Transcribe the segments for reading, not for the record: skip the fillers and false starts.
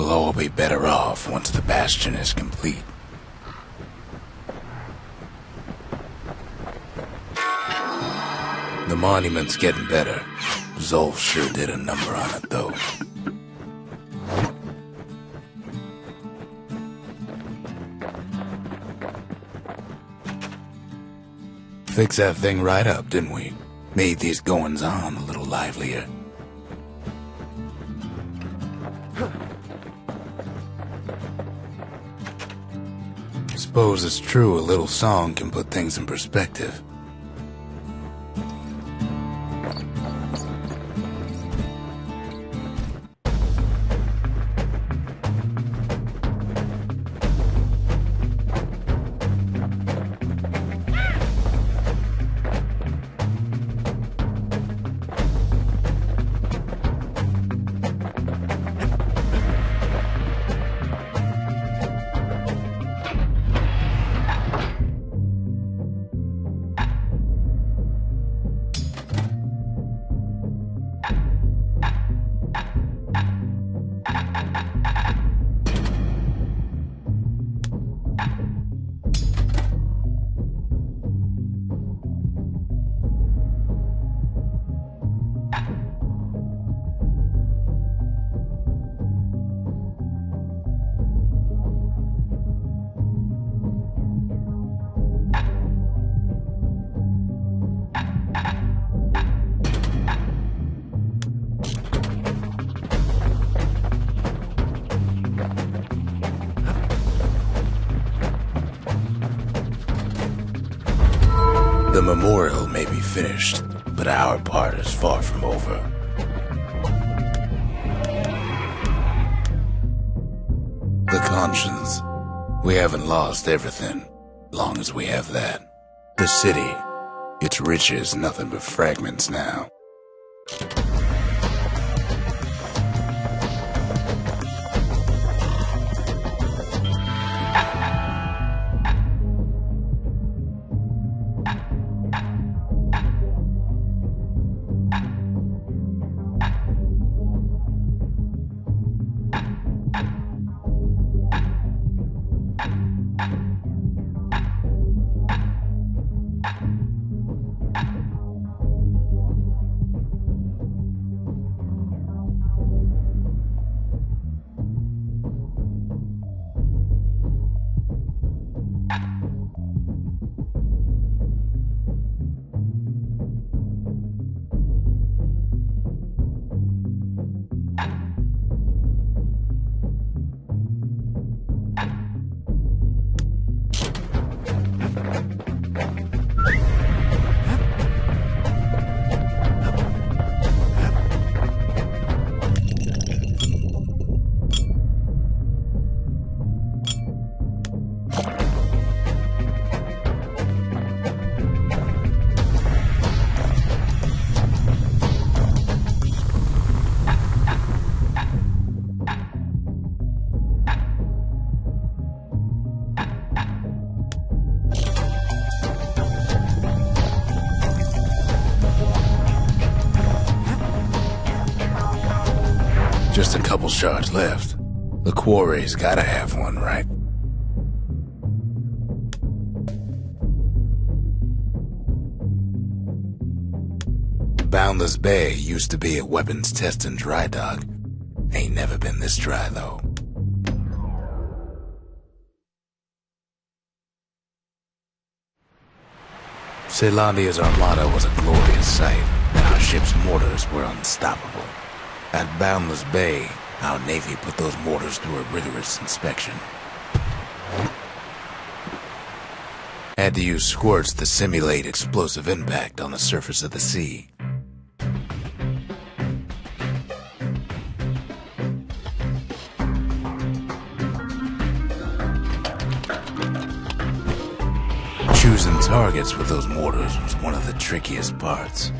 We'll all be better off once the Bastion is complete. The monument's getting better. Zolf sure did a number on it, though. Fixed that thing right up, didn't we? Made these goings-on a little livelier. Suppose it's true a little song can put things in perspective. The memorial may be finished, but our part is far from over. The conscience. We haven't lost everything, long as we have that. The city, its riches nothing but fragments now. Just a couple shards left. The Quarry's gotta have one, right? Boundless Bay used to be a weapons test and dry dock. Ain't never been this dry, though. Celandia's armada was a glorious sight, and our ship's mortars were unstoppable. At Boundless Bay, our Navy put those mortars through a rigorous inspection. Had to use squirts to simulate explosive impact on the surface of the sea. Choosing targets with those mortars was one of the trickiest parts.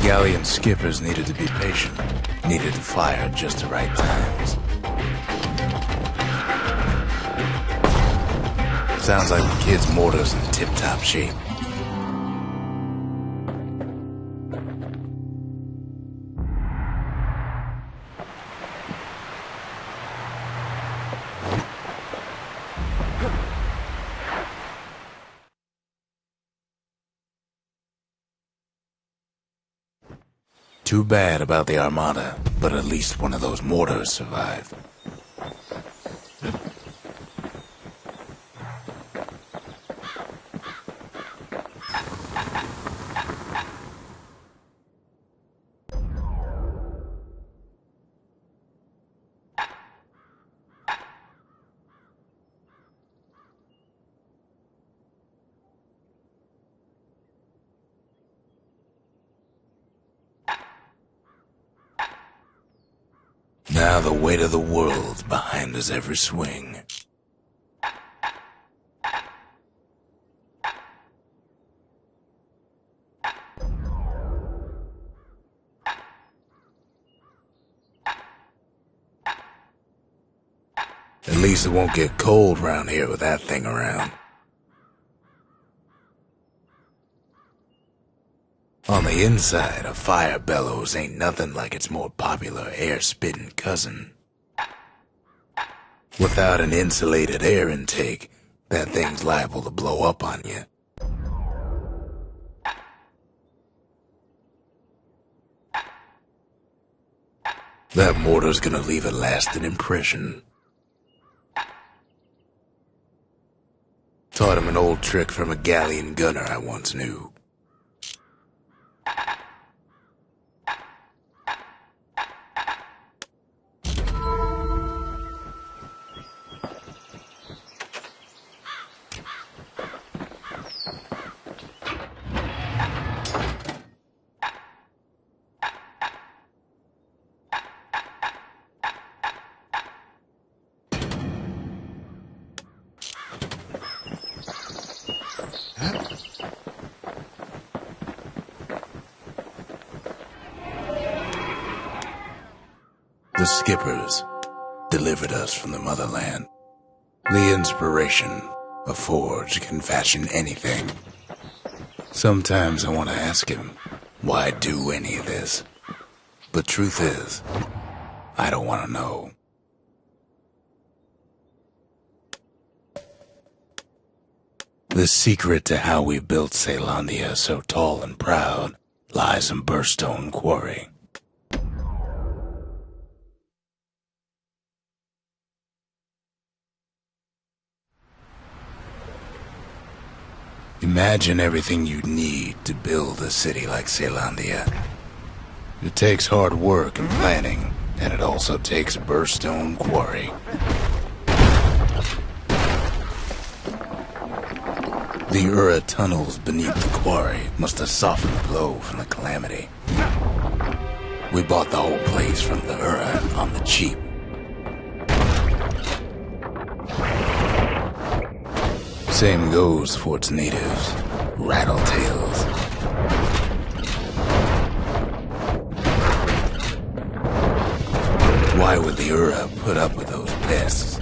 Galleon skippers needed to be patient. Needed to fire at just the right times. Sounds like the kid's mortar's in tip-top shape. Too bad about the Armada, but at least one of those mortars survived. Now the weight of the world's behind us every swing. At least it won't get cold round here with that thing around. On the inside, a fire bellows ain't nothing like its more popular air-spitting cousin. Without an insulated air intake, that thing's liable to blow up on you. That mortar's gonna leave a lasting impression. Taught him an old trick from a galleon gunner I once knew. The skippers delivered us from the motherland. The inspiration, a forge can fashion anything. Sometimes I want to ask him, why do any of this? But truth is, I don't want to know. The secret to how we built Caelondia so tall and proud lies in Burstone Quarry. Imagine everything you'd need to build a city like Caelondia. It takes hard work and planning, and it also takes Burstone Quarry. The Ura tunnels beneath the quarry must have softened the blow from the calamity. We bought the whole place from the Ura on the cheap. Same goes for its natives, Rattletails. Why would the Ura put up with those pests?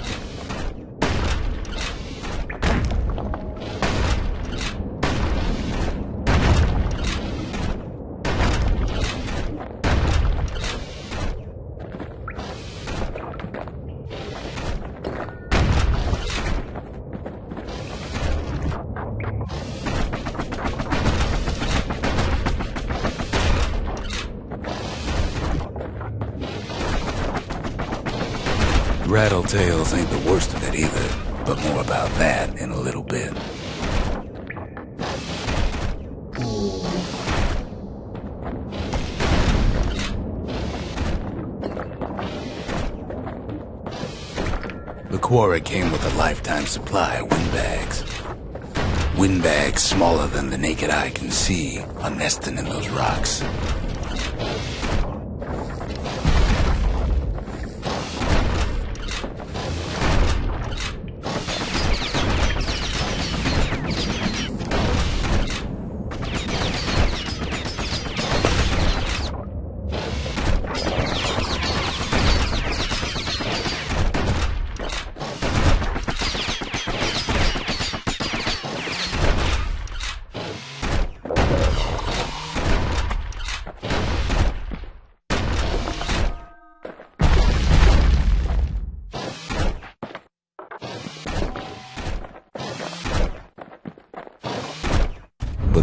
Rattletails ain't the worst of it either, but more about that in a little bit. The quarry came with a lifetime supply of windbags. Windbags smaller than the naked eye can see are nesting in those rocks.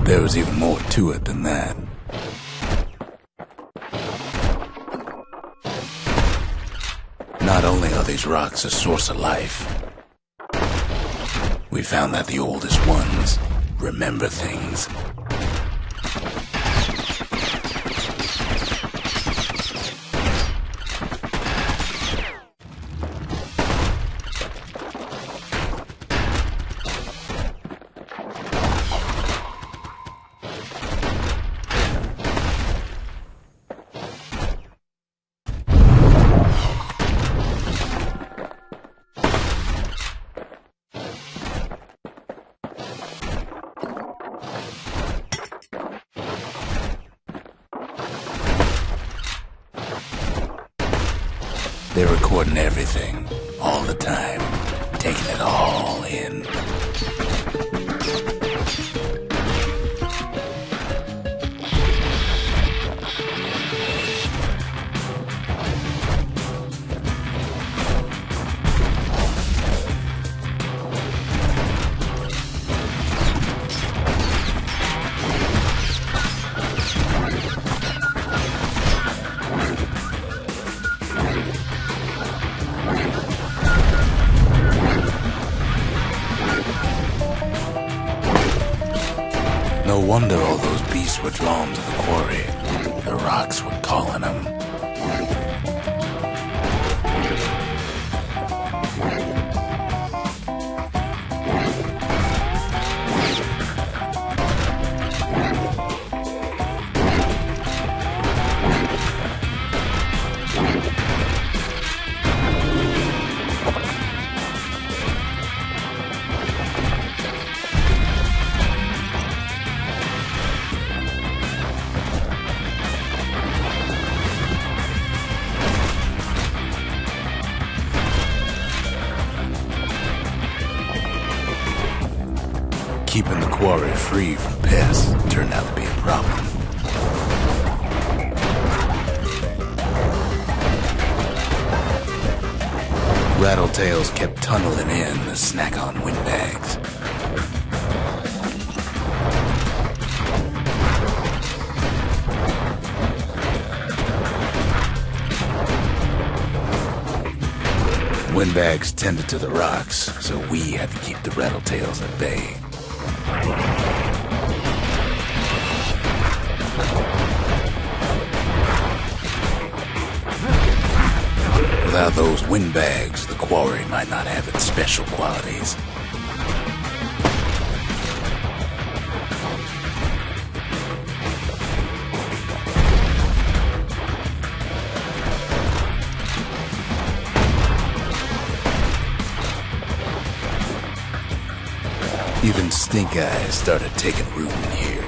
But there was even more to it than that. Not only are these rocks a source of life, we found that the oldest ones remember things. They're recording everything, all the time, taking it all in. No wonder all those beasts were drawn to the quarry. The rocks were calling them. Keeping the quarry free from pests turned out to be a problem. Rattletails kept tunneling in to snack on windbags. Windbags tended to the rocks, so we had to keep the rattletails at bay. Without those windbags, the quarry might not have its special qualities. Even stink eyes started taking root in here.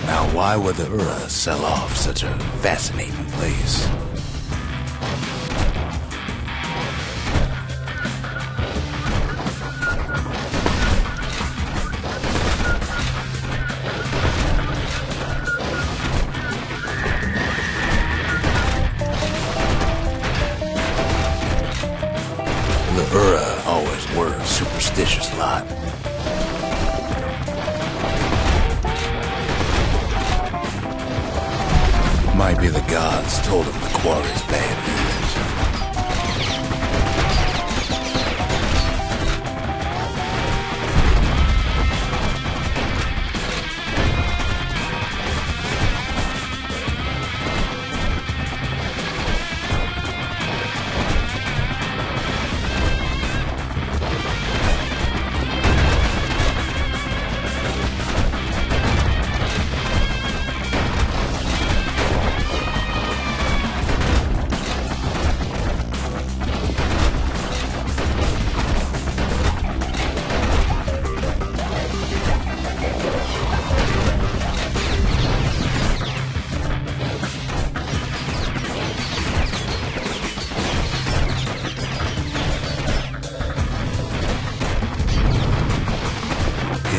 Now, why would the Ura sell off such a fascinating place? The Ura always were a superstitious lot. Might be the gods told him the quarry's bad news.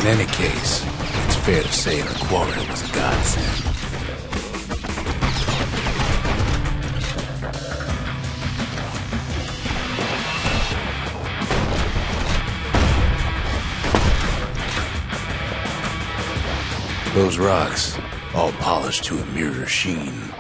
In any case, it's fair to say the Quarry was a godsend. Those rocks, all polished to a mirror sheen.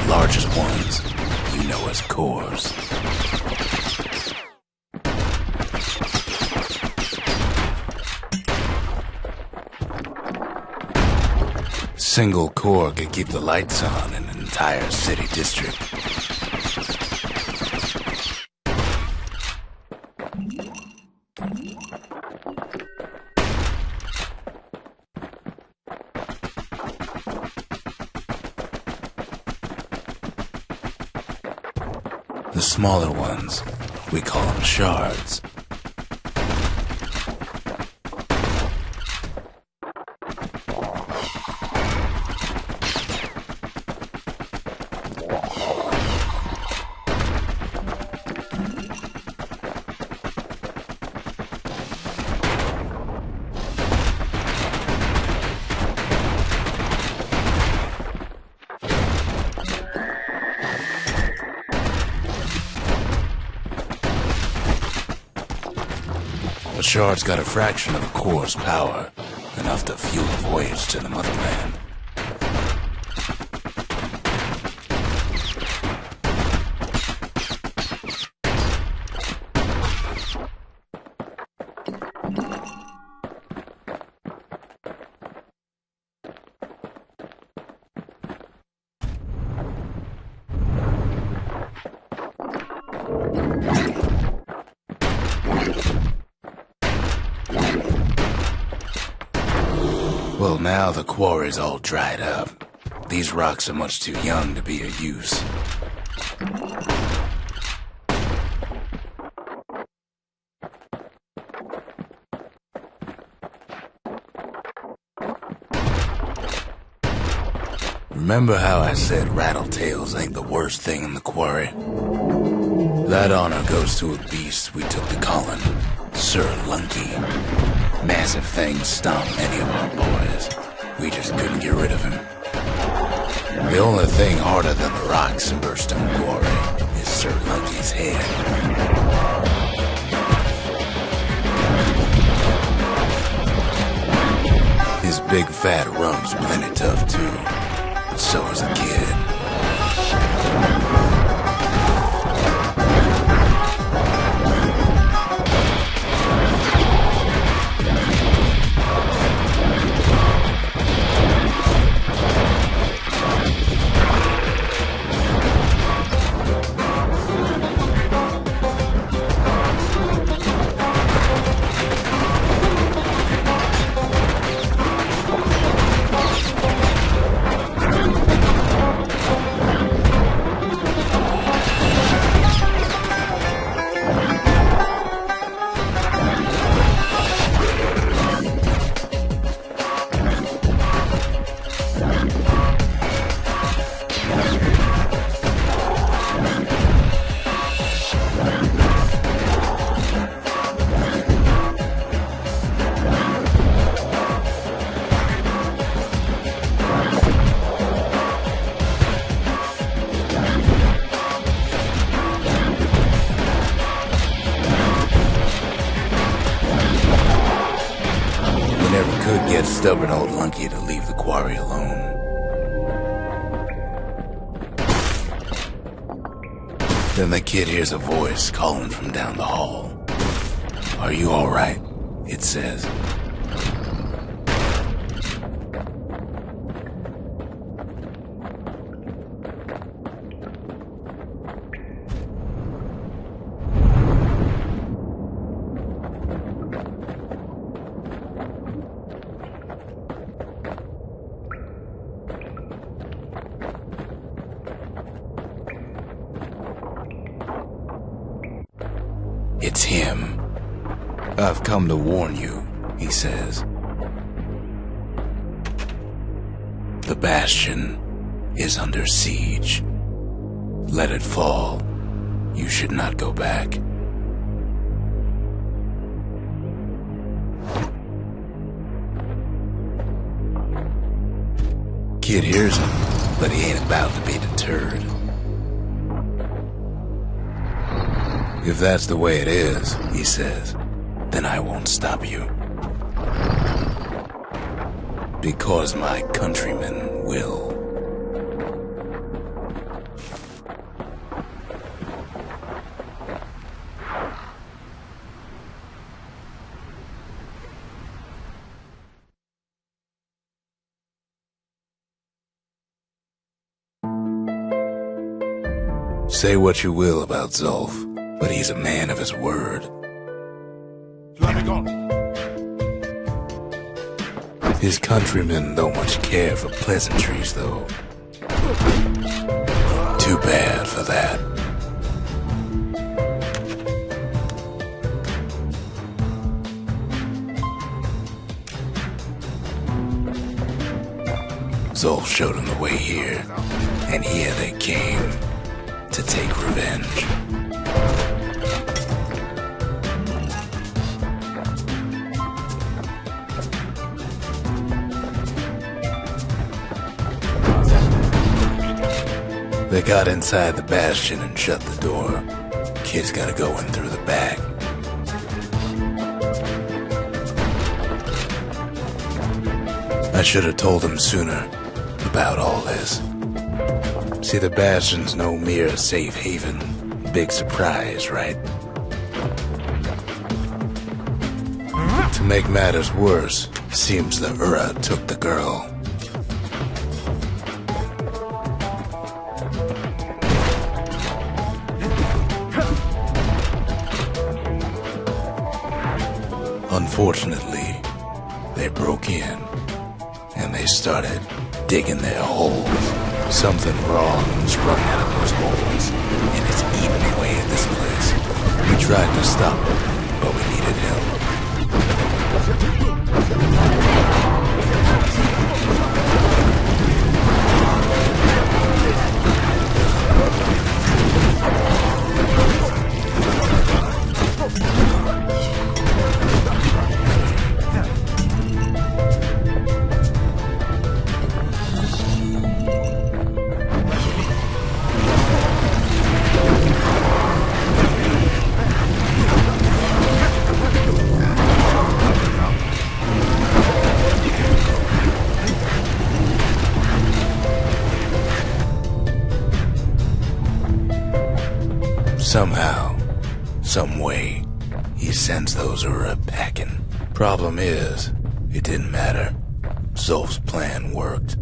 Largest ones, you know as cores. Single core could keep the lights on in an entire city district. The smaller ones, we call them shards. The shard's got a fraction of the core's power, enough to fuel a voyage to the motherland. Well, now the quarry's all dried up. These rocks are much too young to be of use. Remember how I said rattletails ain't the worst thing in the quarry? That honor goes to a beast we took to calling Sir Lunky. Massive things stomped many of our boys. We just couldn't get rid of him. The only thing harder than the rocks in Burstone Quarry is Sir Lunky's head. His big fat rump's plenty tough too. So is a kid. Get stubborn old Lunky to leave the quarry alone. Then the kid hears a voice calling from down the hall. "Are you all right?" it says. It's him. "I've come to warn you," he says. "The Bastion is under siege. Let it fall. You should not go back." Kid hears him, but he ain't about to be deterred. "If that's the way it is," he says, "then I won't stop you. Because my countrymen will." Say what you will about Zulf, but he's a man of his word. His countrymen don't much care for pleasantries, though. Too bad for that. Zulf showed him the way here, and here they came to take revenge. They got inside the Bastion and shut the door. Kid's gotta go in through the back. I should have told him sooner about all this. See, the Bastion's no mere safe haven. Big surprise, right? To make matters worse, seems the Ura took the girl. Unfortunately, they broke in, and they started digging their holes. Something wrong sprung out of those holes. tried to stop him, but we needed help. Somehow, some way, he sends those a packing. Problem is, it didn't matter. Zolf's plan worked.